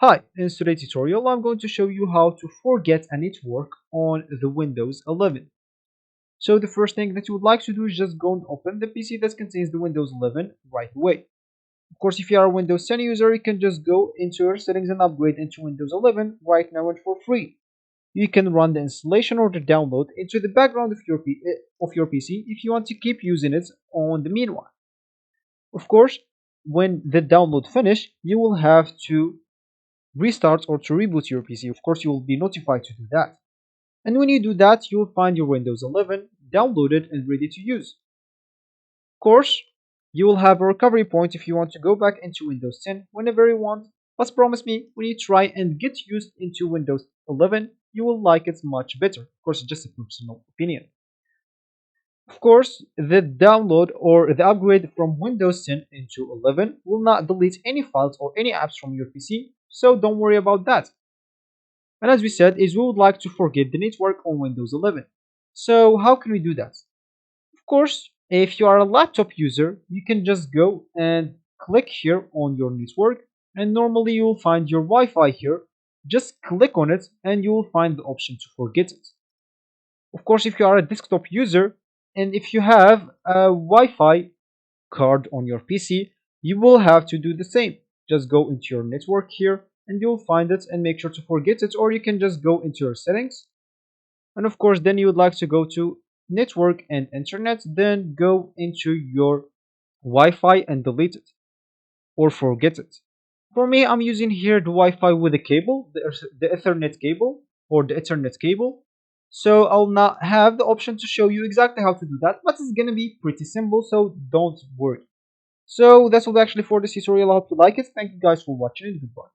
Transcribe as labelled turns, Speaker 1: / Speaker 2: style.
Speaker 1: Hi, in today's tutorial I'm going to show you how to forget a network on the Windows 11. So the first thing that you would like to do is just go and open the PC that contains the Windows 11 right away. Of course, if you are a Windows 10 user, you can just go into your settings and upgrade into Windows 11 right now and for free. You can run the installation or the download into the background of your PC if you want to keep using it on the meanwhile. Of course, when the download finish, you will have to restart or to reboot your PC. Of course, you will be notified to do that. And when you do that, you will find your Windows 11 downloaded and ready to use. Of course, you will have a recovery point if you want to go back into Windows 10 whenever you want. But promise me, when you try and get used into Windows 11, you will like it much better. Of course, it's just a personal opinion. Of course, the download or the upgrade from Windows 10 into 11 will not delete any files or any apps from your PC, so don't worry about that. And as we said, is we would like to forget the network on Windows 11. So how can we do that? Of course, if you are a laptop user, you can just go and click here on your network, and normally you will find your Wi-Fi here. Just click on it and you will find the option to forget it. Of course, if you are a desktop user and if you have a Wi-Fi card on your PC, you will have to do the same. Just go into your network here and you'll find it and make sure to forget it, or you can just go into your settings. And of course, then you would like to go to network and internet, then go into your Wi-Fi and delete it or forget it. For me, I'm using here the Wi-Fi with a cable, the Ethernet cable or the Ethernet cable. So I'll not have the option to show you exactly how to do that, but it's gonna be pretty simple, so don't worry. So that's all actually for this tutorial. I hope you like it. Thank you guys for watching and goodbye.